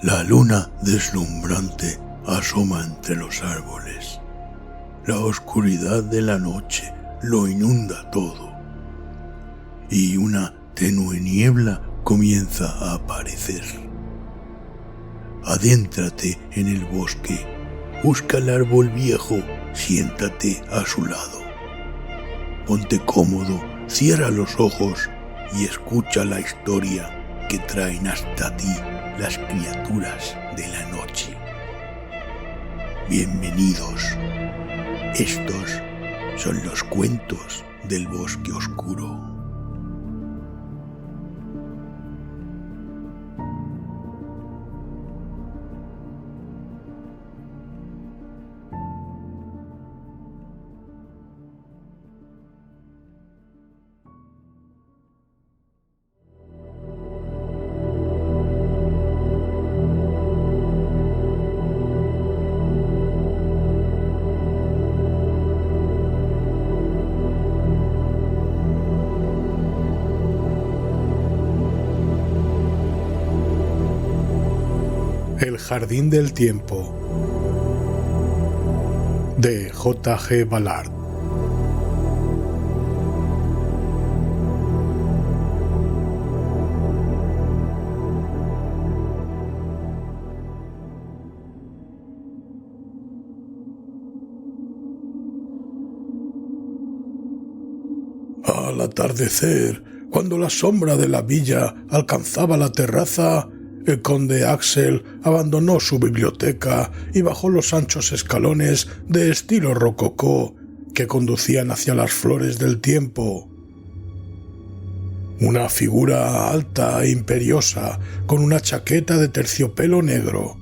La luna deslumbrante asoma entre los árboles. La oscuridad de la noche lo inunda todo. Y una tenue niebla comienza a aparecer. Adéntrate en el bosque, busca el árbol viejo, siéntate a su lado. Ponte cómodo, cierra los ojos y escucha la historia que traen hasta ti las criaturas de la noche. Bienvenidos. Estos son los cuentos del bosque oscuro. El jardín del tiempo, de J.G. Ballard. Al atardecer, cuando la sombra de la villa alcanzaba la terraza, el conde Axel abandonó su biblioteca y bajó los anchos escalones de estilo rococó que conducían hacia las flores del tiempo. Una figura alta e imperiosa, con una chaqueta de terciopelo negro.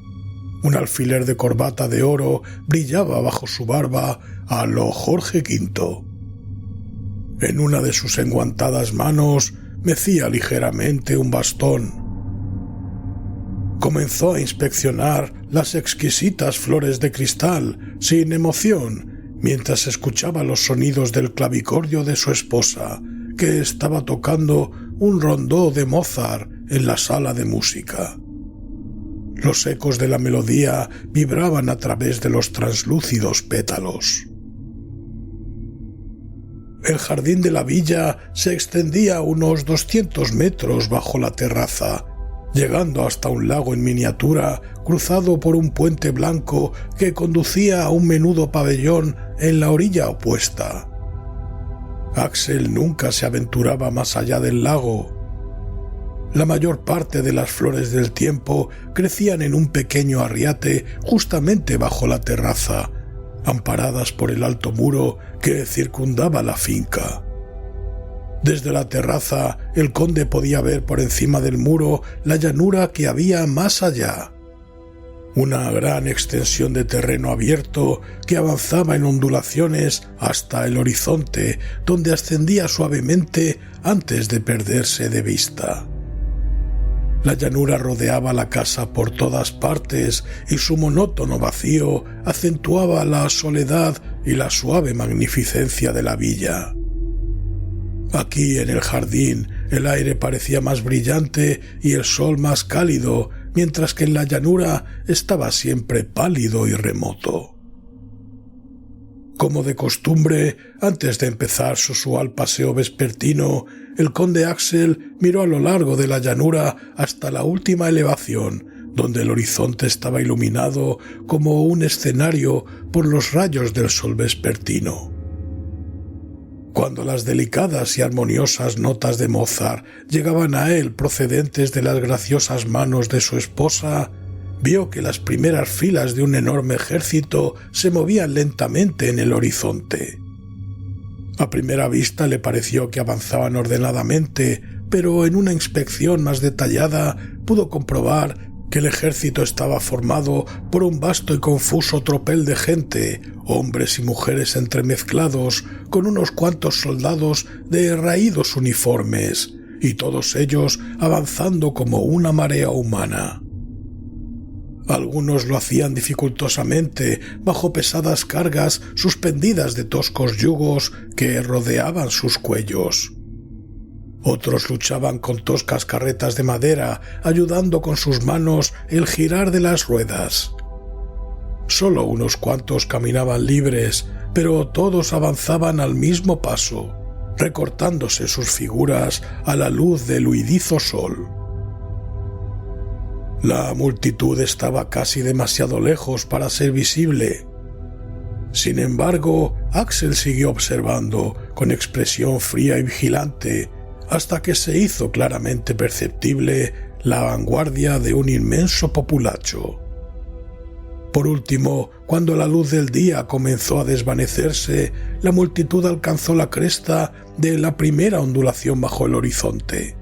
Un alfiler de corbata de oro brillaba bajo su barba a lo Jorge V. En una de sus enguantadas manos mecía ligeramente un bastón. Comenzó a inspeccionar las exquisitas flores de cristal sin emoción, mientras escuchaba los sonidos del clavicordio de su esposa, que estaba tocando un rondó de Mozart en la sala de música. Los ecos de la melodía vibraban a través de los translúcidos pétalos. El jardín de la villa se extendía a unos 200 metros bajo la terraza, llegando hasta un lago en miniatura cruzado por un puente blanco que conducía a un menudo pabellón en la orilla opuesta. Axel nunca se aventuraba más allá del lago. La mayor parte de las flores del tiempo crecían en un pequeño arriate justamente bajo la terraza, amparadas por el alto muro que circundaba la finca. Desde la terraza, el conde podía ver por encima del muro la llanura que había más allá. Una gran extensión de terreno abierto que avanzaba en ondulaciones hasta el horizonte, donde ascendía suavemente antes de perderse de vista. La llanura rodeaba la casa por todas partes y su monótono vacío acentuaba la soledad y la suave magnificencia de la villa. Aquí en el jardín el aire parecía más brillante y el sol más cálido, mientras que en la llanura estaba siempre pálido y remoto. Como de costumbre, antes de empezar su usual paseo vespertino, el conde Axel miró a lo largo de la llanura hasta la última elevación, donde el horizonte estaba iluminado como un escenario por los rayos del sol vespertino. Cuando las delicadas y armoniosas notas de Mozart llegaban a él procedentes de las graciosas manos de su esposa, vio que las primeras filas de un enorme ejército se movían lentamente en el horizonte. A primera vista le pareció que avanzaban ordenadamente, pero en una inspección más detallada pudo comprobar que el ejército estaba formado por un vasto y confuso tropel de gente, hombres y mujeres entremezclados, con unos cuantos soldados de raídos uniformes, y todos ellos avanzando como una marea humana. Algunos lo hacían dificultosamente, bajo pesadas cargas suspendidas de toscos yugos que rodeaban sus cuellos. Otros luchaban con toscas carretas de madera, ayudando con sus manos el girar de las ruedas. Solo unos cuantos caminaban libres, pero todos avanzaban al mismo paso, recortándose sus figuras a la luz del huidizo sol. La multitud estaba casi demasiado lejos para ser visible. Sin embargo, Axel siguió observando con expresión fría y vigilante hasta que se hizo claramente perceptible la vanguardia de un inmenso populacho. Por último, cuando la luz del día comenzó a desvanecerse, la multitud alcanzó la cresta de la primera ondulación bajo el horizonte.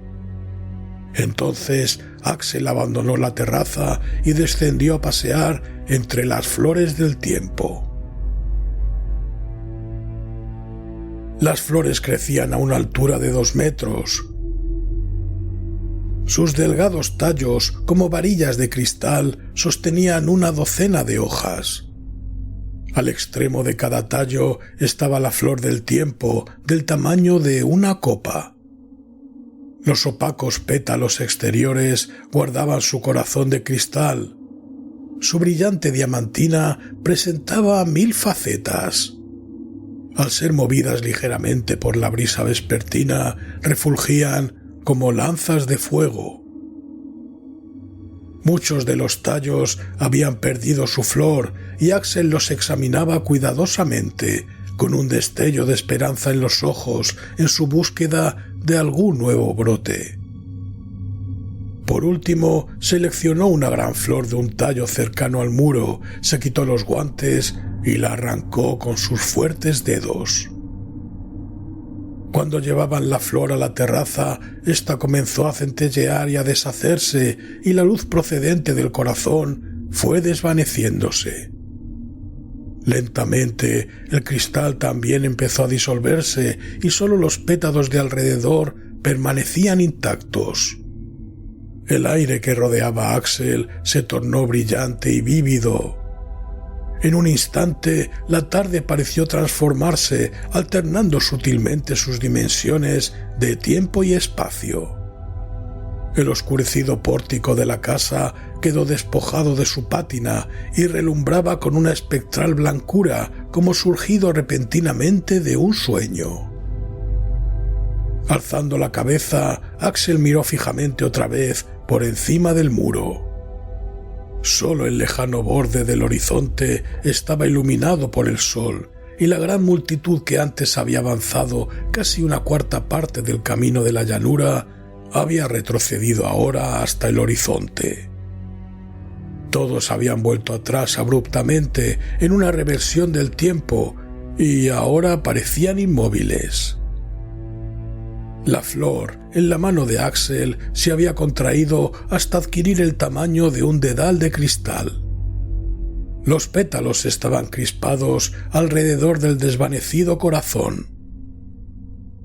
Entonces Axel abandonó la terraza y descendió a pasear entre las flores del tiempo. Las flores crecían a una altura de 2 metros. Sus delgados tallos, como varillas de cristal, sostenían una docena de hojas. Al extremo de cada tallo estaba la flor del tiempo, del tamaño de una copa. Los opacos pétalos exteriores guardaban su corazón de cristal. Su brillante diamantina presentaba 1000 facetas. Al ser movidas ligeramente por la brisa vespertina, refulgían como lanzas de fuego. Muchos de los tallos habían perdido su flor y Axel los examinaba cuidadosamente, con un destello de esperanza en los ojos, en su búsqueda de algún nuevo brote. Por último, seleccionó una gran flor de un tallo cercano al muro, se quitó los guantes y la arrancó con sus fuertes dedos. Cuando llevaban la flor a la terraza, ésta comenzó a centellear y a deshacerse, y la luz procedente del corazón fue desvaneciéndose. Lentamente, el cristal también empezó a disolverse y solo los pétalos de alrededor permanecían intactos. El aire que rodeaba a Axel se tornó brillante y vívido. En un instante, la tarde pareció transformarse, alternando sutilmente sus dimensiones de tiempo y espacio. El oscurecido pórtico de la casa quedó despojado de su pátina y relumbraba con una espectral blancura como surgido repentinamente de un sueño. Alzando la cabeza, Axel miró fijamente otra vez por encima del muro. Solo el lejano borde del horizonte estaba iluminado por el sol, y la gran multitud que antes había avanzado casi una cuarta parte del camino de la llanura había retrocedido ahora hasta el horizonte. Todos habían vuelto atrás abruptamente en una reversión del tiempo y ahora parecían inmóviles. La flor en la mano de Axel se había contraído hasta adquirir el tamaño de un dedal de cristal. Los pétalos estaban crispados alrededor del desvanecido corazón.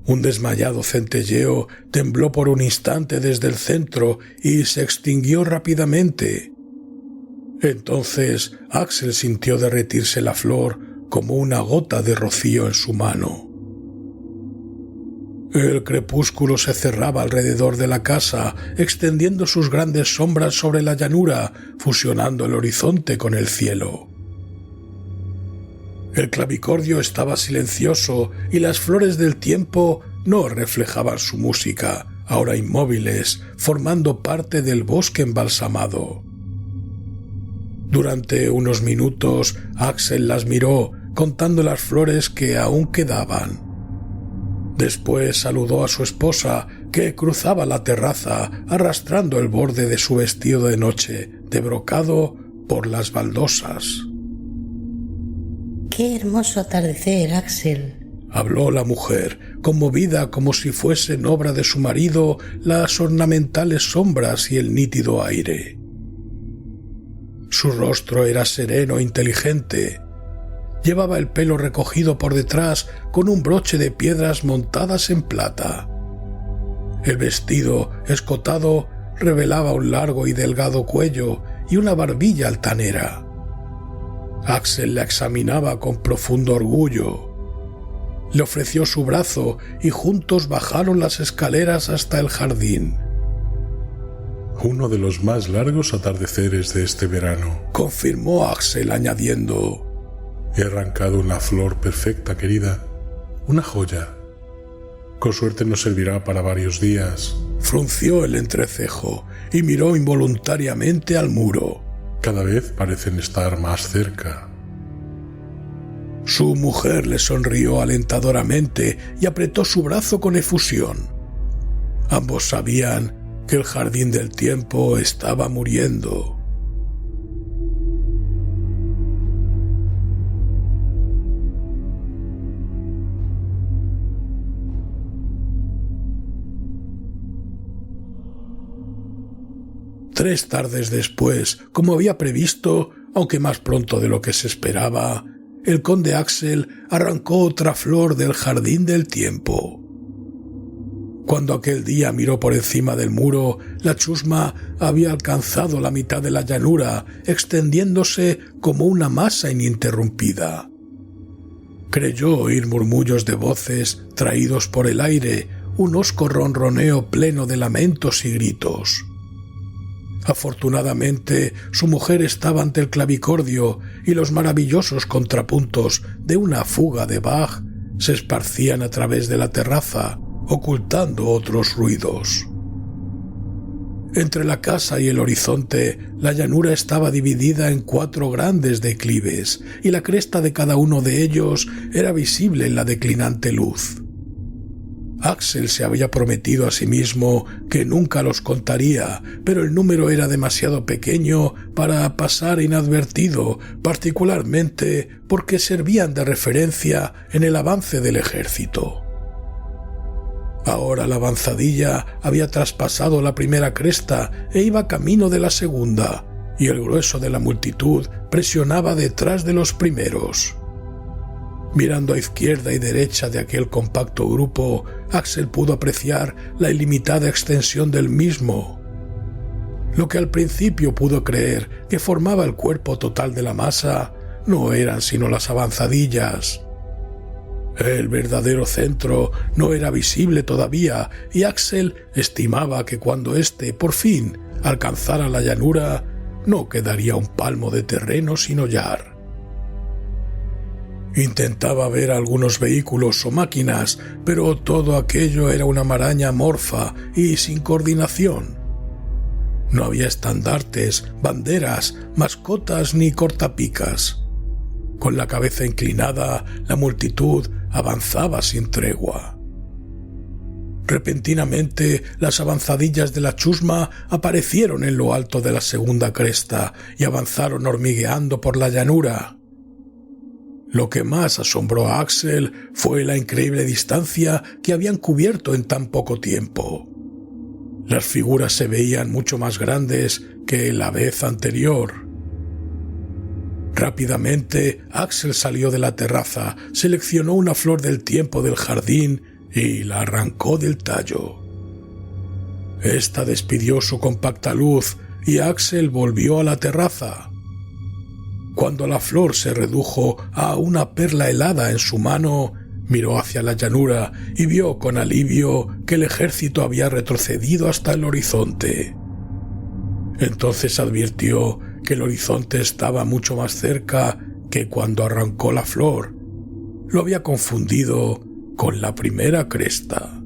Un desmayado centelleo tembló por un instante desde el centro y se extinguió rápidamente. Entonces Axel sintió derretirse la flor como una gota de rocío en su mano. El crepúsculo se cerraba alrededor de la casa, extendiendo sus grandes sombras sobre la llanura, fusionando el horizonte con el cielo. El clavicordio estaba silencioso y las flores del tiempo no reflejaban su música, ahora inmóviles, formando parte del bosque embalsamado. Durante unos minutos, Axel las miró, contando las flores que aún quedaban. Después saludó a su esposa, que cruzaba la terraza arrastrando el borde de su vestido de noche, de brocado por las baldosas. «Qué hermoso atardecer, Axel», habló la mujer, conmovida como si fuesen obra de su marido las ornamentales sombras y el nítido aire. Su rostro era sereno e inteligente. Llevaba el pelo recogido por detrás con un broche de piedras montadas en plata. El vestido, escotado, revelaba un largo y delgado cuello y una barbilla altanera. Axel la examinaba con profundo orgullo. Le ofreció su brazo y juntos bajaron las escaleras hasta el jardín. Uno de los más largos atardeceres de este verano, confirmó Axel añadiendo: he arrancado una flor perfecta, querida, una joya. Con suerte nos servirá para varios días. Frunció el entrecejo y miró involuntariamente al muro. Cada vez parecen estar más cerca. Su mujer le sonrió alentadoramente y apretó su brazo con efusión. Ambos sabían que el jardín del tiempo estaba muriendo. Tres tardes después, como había previsto, aunque más pronto de lo que se esperaba, el conde Axel arrancó otra flor del jardín del tiempo. Cuando aquel día miró por encima del muro, la chusma había alcanzado la mitad de la llanura, extendiéndose como una masa ininterrumpida. Creyó oír murmullos de voces traídos por el aire, un hosco ronroneo pleno de lamentos y gritos. Afortunadamente, su mujer estaba ante el clavicordio y los maravillosos contrapuntos de una fuga de Bach se esparcían a través de la terraza, ocultando otros ruidos. Entre la casa y el horizonte, la llanura estaba dividida en 4 grandes declives, y la cresta de cada uno de ellos era visible en la declinante luz. Axel se había prometido a sí mismo que nunca los contaría, pero el número era demasiado pequeño para pasar inadvertido, particularmente porque servían de referencia en el avance del ejército. Ahora la avanzadilla había traspasado la primera cresta e iba camino de la segunda, y el grueso de la multitud presionaba detrás de los primeros. Mirando a izquierda y derecha de aquel compacto grupo, Axel pudo apreciar la ilimitada extensión del mismo. Lo que al principio pudo creer que formaba el cuerpo total de la masa no eran sino las avanzadillas. El verdadero centro no era visible todavía, y Axel estimaba que cuando éste por fin alcanzara la llanura, no quedaría un palmo de terreno sin hollar. Intentaba ver algunos vehículos o máquinas, pero todo aquello era una maraña amorfa y sin coordinación. No había estandartes, banderas, mascotas ni cortapicas. Con la cabeza inclinada, la multitud avanzaba sin tregua. Repentinamente, las avanzadillas de la chusma aparecieron en lo alto de la segunda cresta y avanzaron hormigueando por la llanura. Lo que más asombró a Axel fue la increíble distancia que habían cubierto en tan poco tiempo. Las figuras se veían mucho más grandes que la vez anterior. Rápidamente, Axel salió de la terraza, seleccionó una flor del tiempo del jardín y la arrancó del tallo. Esta despidió su compacta luz y Axel volvió a la terraza. Cuando la flor se redujo a una perla helada en su mano, miró hacia la llanura y vio con alivio que el ejército había retrocedido hasta el horizonte. Entonces advirtió que el horizonte estaba mucho más cerca que cuando arrancó la flor. Lo había confundido con la primera cresta.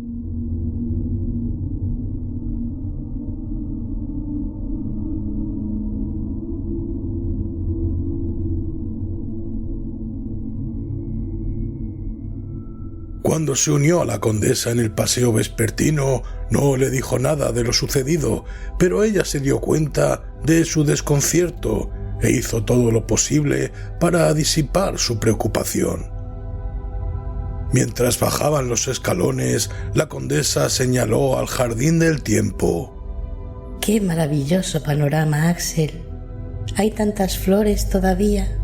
Cuando se unió a la condesa en el paseo vespertino, no le dijo nada de lo sucedido, pero ella se dio cuenta de su desconcierto e hizo todo lo posible para disipar su preocupación. Mientras bajaban los escalones, la condesa señaló al jardín del tiempo. ¡Qué maravilloso panorama, Axel! ¿Hay tantas flores todavía?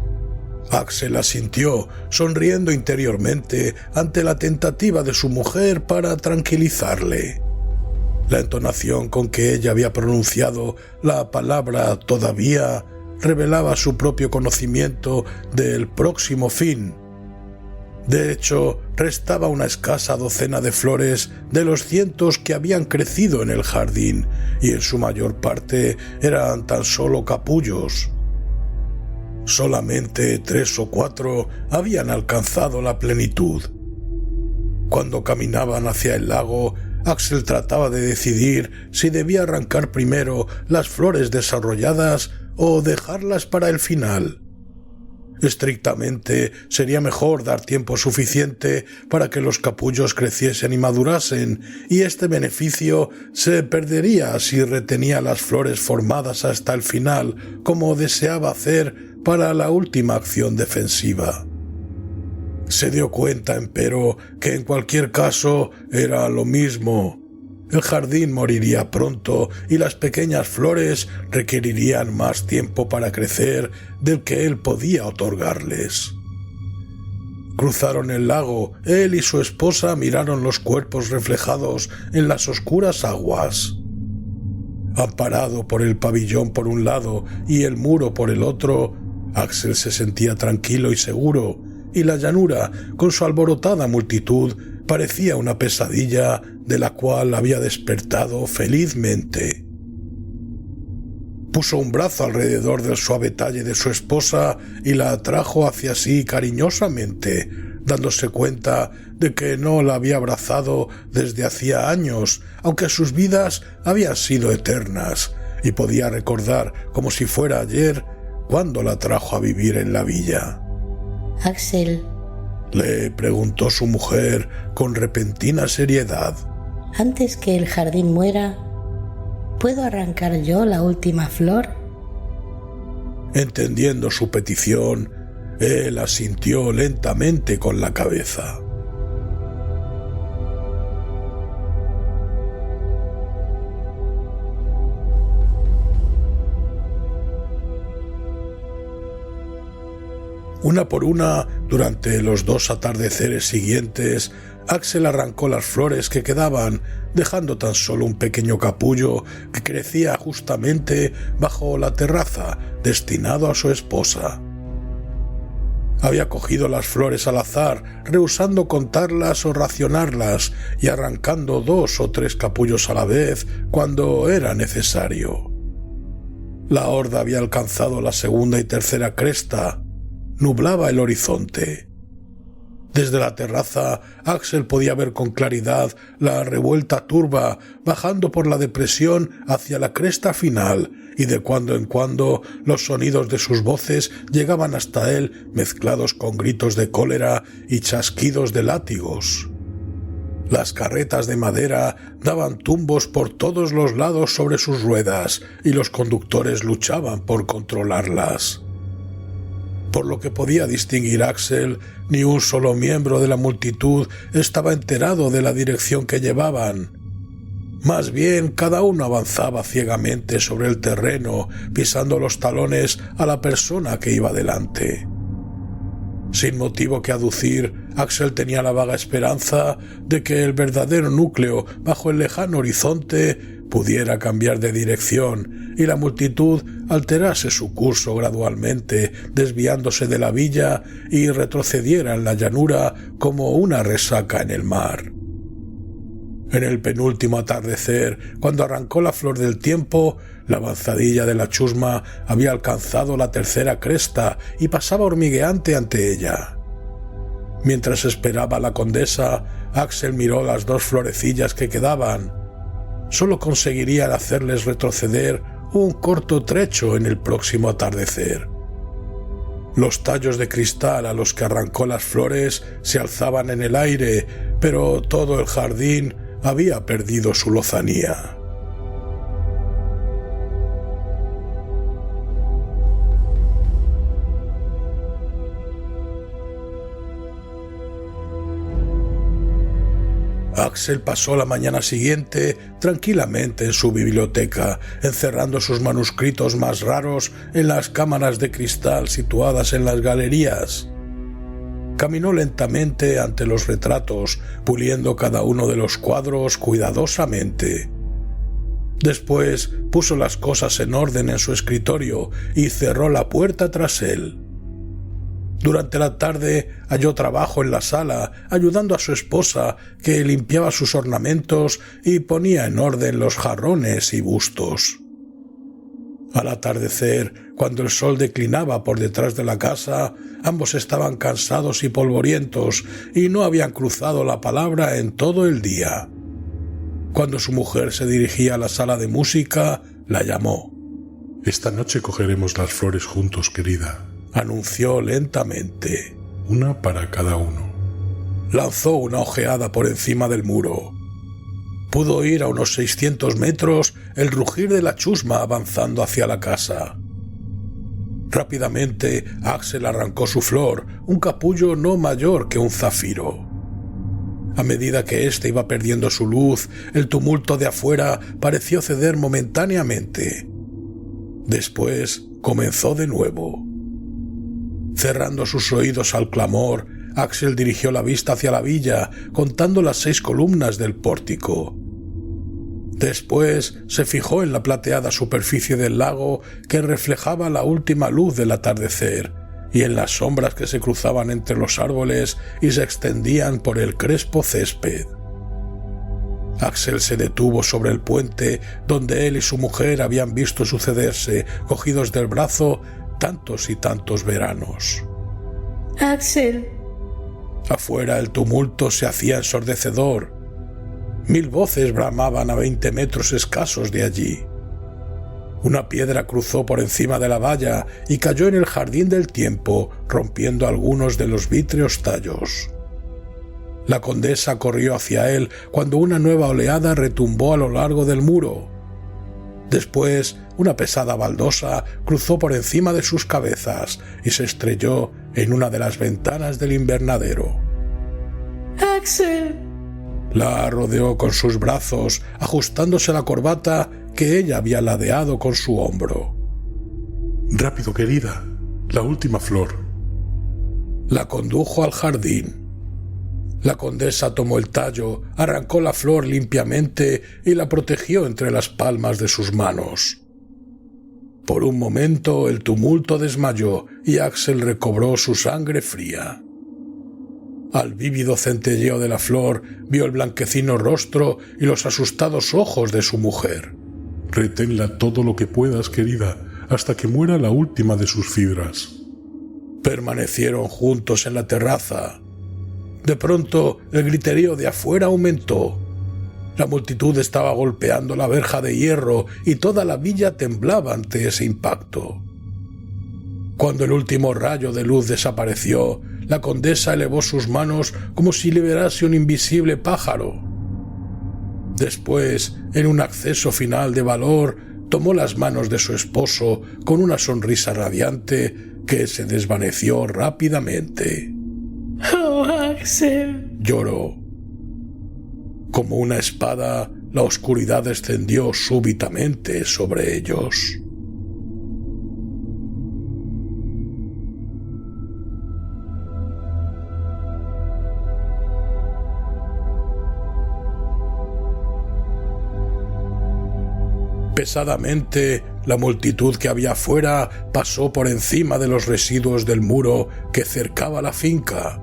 Axel asintió, sonriendo interiormente ante la tentativa de su mujer para tranquilizarle. La entonación con que ella había pronunciado la palabra todavía revelaba su propio conocimiento del próximo fin. De hecho, restaba una escasa docena de flores de los cientos que habían crecido en el jardín, y en su mayor parte eran tan solo capullos. Solamente 3 o 4 habían alcanzado la plenitud. Cuando caminaban hacia el lago, Axel trataba de decidir si debía arrancar primero las flores desarrolladas o dejarlas para el final. Estrictamente, sería mejor dar tiempo suficiente para que los capullos creciesen y madurasen, y este beneficio se perdería si retenía las flores formadas hasta el final, como deseaba hacer para la última acción defensiva. Se dio cuenta, empero, que en cualquier caso era lo mismo. El jardín moriría pronto y las pequeñas flores requerirían más tiempo para crecer del que él podía otorgarles. Cruzaron el lago. Él y su esposa miraron los cuerpos reflejados en las oscuras aguas. Amparado por el pabellón por un lado y el muro por el otro, Axel se sentía tranquilo y seguro, y la llanura, con su alborotada multitud, parecía una pesadilla de la cual había despertado felizmente. Puso un brazo alrededor del suave talle de su esposa y la atrajo hacia sí cariñosamente, dándose cuenta de que no la había abrazado desde hacía años, aunque sus vidas habían sido eternas, y podía recordar como si fuera ayer cuando la trajo a vivir en la villa. Axel, le preguntó su mujer con repentina seriedad. Antes que el jardín muera, ¿puedo arrancar yo la última flor? Entendiendo su petición, él asintió lentamente con la cabeza. Una por una, durante los 2 atardeceres siguientes, Axel arrancó las flores que quedaban, dejando tan solo un pequeño capullo que crecía justamente bajo la terraza, destinado a su esposa. Había cogido las flores al azar, rehusando contarlas o racionarlas, y arrancando 2 o 3 capullos a la vez cuando era necesario. La horda había alcanzado la segunda y tercera cresta. Nublaba el horizonte. Desde la terraza, Axel podía ver con claridad la revuelta turba bajando por la depresión hacia la cresta final, y de cuando en cuando los sonidos de sus voces llegaban hasta él mezclados con gritos de cólera y chasquidos de látigos. Las carretas de madera daban tumbos por todos los lados sobre sus ruedas, y los conductores luchaban por controlarlas. Por lo que podía distinguir Axel, ni un solo miembro de la multitud estaba enterado de la dirección que llevaban. Más bien, cada uno avanzaba ciegamente sobre el terreno, pisando los talones a la persona que iba delante. Sin motivo que aducir, Axel tenía la vaga esperanza de que el verdadero núcleo bajo el lejano horizonte pudiera cambiar de dirección y la multitud alterase su curso gradualmente, desviándose de la villa y retrocediera en la llanura como una resaca en el mar. En el penúltimo atardecer, cuando arrancó la flor del tiempo, la avanzadilla de la chusma había alcanzado la tercera cresta y pasaba hormigueante ante ella. Mientras esperaba a la condesa, Axel miró las 2 florecillas que quedaban. Solo conseguirían hacerles retroceder un corto trecho en el próximo atardecer. Los tallos de cristal a los que arrancó las flores se alzaban en el aire, pero todo el jardín había perdido su lozanía. Axel pasó la mañana siguiente tranquilamente en su biblioteca, encerrando sus manuscritos más raros en las cámaras de cristal situadas en las galerías. Caminó lentamente ante los retratos, puliendo cada uno de los cuadros cuidadosamente. Después puso las cosas en orden en su escritorio y cerró la puerta tras él. Durante la tarde halló trabajo en la sala, ayudando a su esposa, que limpiaba sus ornamentos y ponía en orden los jarrones y bustos. Al atardecer, cuando el sol declinaba por detrás de la casa, ambos estaban cansados y polvorientos y no habían cruzado la palabra en todo el día. Cuando su mujer se dirigía a la sala de música, la llamó. «Esta noche cogeremos las flores juntos, querida», anunció lentamente. «Una para cada uno». Lanzó una ojeada por encima del muro. Pudo oír a unos 600 metros el rugir de la chusma avanzando hacia la casa. Rápidamente, Axel arrancó su flor, un capullo no mayor que un zafiro. A medida que éste iba perdiendo su luz, el tumulto de afuera pareció ceder momentáneamente. Después comenzó de nuevo. Cerrando sus oídos al clamor, Axel dirigió la vista hacia la villa, contando las 6 columnas del pórtico. Después se fijó en la plateada superficie del lago que reflejaba la última luz del atardecer y en las sombras que se cruzaban entre los árboles y se extendían por el crespo césped. Axel se detuvo sobre el puente donde él y su mujer habían visto sucederse, cogidos del brazo, tantos y tantos veranos. Axel. Afuera el tumulto se hacía ensordecedor. 1000 voces bramaban a 20 metros escasos de allí. Una piedra cruzó por encima de la valla y cayó en el jardín del tiempo, rompiendo algunos de los vítreos tallos. La condesa corrió hacia él cuando una nueva oleada retumbó a lo largo del muro. Después, una pesada baldosa cruzó por encima de sus cabezas y se estrelló en una de las ventanas del invernadero. ¡Axel! La rodeó con sus brazos, ajustándose la corbata que ella había ladeado con su hombro. «Rápido, querida, la última flor». La condujo al jardín. La condesa tomó el tallo, arrancó la flor limpiamente y la protegió entre las palmas de sus manos. Por un momento el tumulto desmayó y Axel recobró su sangre fría. Al vívido centelleo de la flor vio el blanquecino rostro y los asustados ojos de su mujer. «Reténla todo lo que puedas, querida, hasta que muera la última de sus fibras». Permanecieron juntos en la terraza. De pronto, el griterío de afuera aumentó. La multitud estaba golpeando la verja de hierro y toda la villa temblaba ante ese impacto. Cuando el último rayo de luz desapareció, la condesa elevó sus manos como si liberase un invisible pájaro. Después, en un acceso final de valor, tomó las manos de su esposo con una sonrisa radiante que se desvaneció rápidamente. ¡Oh, Axel!, lloró. Como una espada, la oscuridad descendió súbitamente sobre ellos. Pesadamente, la multitud que había afuera pasó por encima de los residuos del muro que cercaba la finca.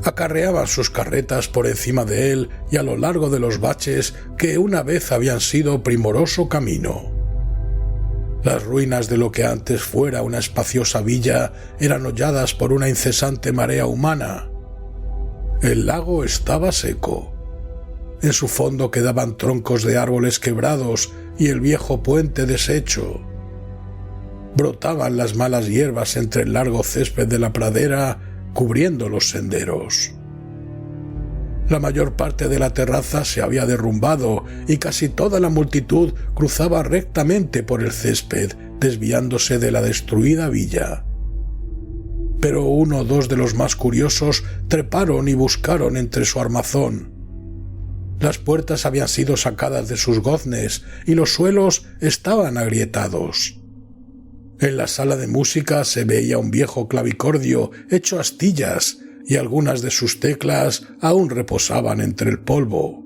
Acarreaban sus carretas por encima de él y a lo largo de los baches que una vez habían sido primoroso camino. Las ruinas de lo que antes fuera una espaciosa villa eran holladas por una incesante marea humana. El lago estaba seco. En su fondo quedaban troncos de árboles quebrados y el viejo puente deshecho. Brotaban las malas hierbas entre el largo césped de la pradera, cubriendo los senderos. La mayor parte de la terraza se había derrumbado y casi toda la multitud cruzaba rectamente por el césped, desviándose de la destruida villa. Pero uno o dos de los más curiosos treparon y buscaron entre su armazón. Las puertas habían sido sacadas de sus goznes y los suelos estaban agrietados. En la sala de música se veía un viejo clavicordio hecho astillas y algunas de sus teclas aún reposaban entre el polvo.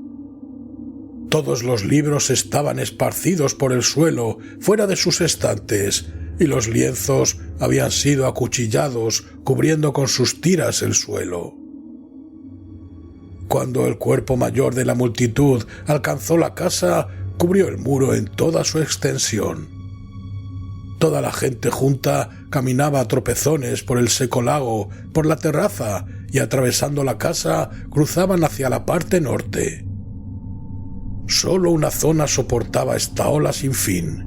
Todos los libros estaban esparcidos por el suelo, fuera de sus estantes, y los lienzos habían sido acuchillados, cubriendo con sus tiras el suelo. Cuando el cuerpo mayor de la multitud alcanzó la casa, cubrió el muro en toda su extensión. Toda la gente junta caminaba a tropezones por el seco lago, por la terraza, y atravesando la casa cruzaban hacia la parte norte. Solo una zona soportaba esta ola sin fin.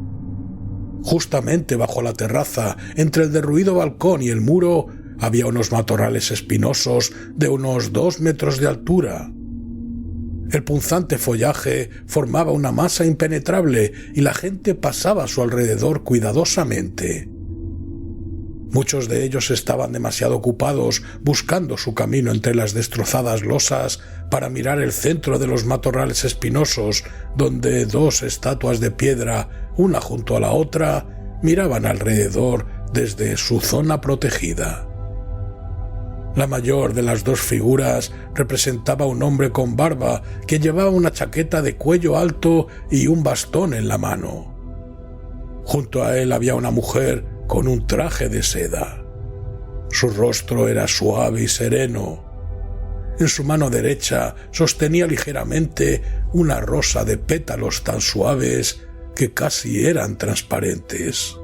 Justamente bajo la terraza, entre el derruido balcón y el muro, había unos matorrales espinosos de unos 2 metros de altura. El punzante follaje formaba una masa impenetrable y la gente pasaba a su alrededor cuidadosamente. Muchos de ellos estaban demasiado ocupados buscando su camino entre las destrozadas losas para mirar el centro de los matorrales espinosos, donde 2 estatuas de piedra, una junto a la otra, miraban alrededor desde su zona protegida. La mayor de las 2 figuras representaba a un hombre con barba que llevaba una chaqueta de cuello alto y un bastón en la mano. Junto a él había una mujer con un traje de seda. Su rostro era suave y sereno. En su mano derecha sostenía ligeramente una rosa de pétalos tan suaves que casi eran transparentes.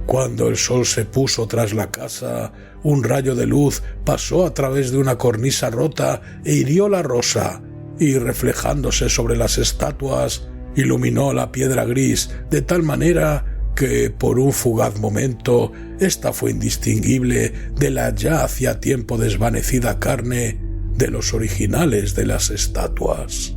Cuando el sol se puso tras la casa, un rayo de luz pasó a través de una cornisa rota e hirió la rosa, y reflejándose sobre las estatuas, iluminó la piedra gris de tal manera que, por un fugaz momento, ésta fue indistinguible de la ya hacía tiempo desvanecida carne de los originales de las estatuas.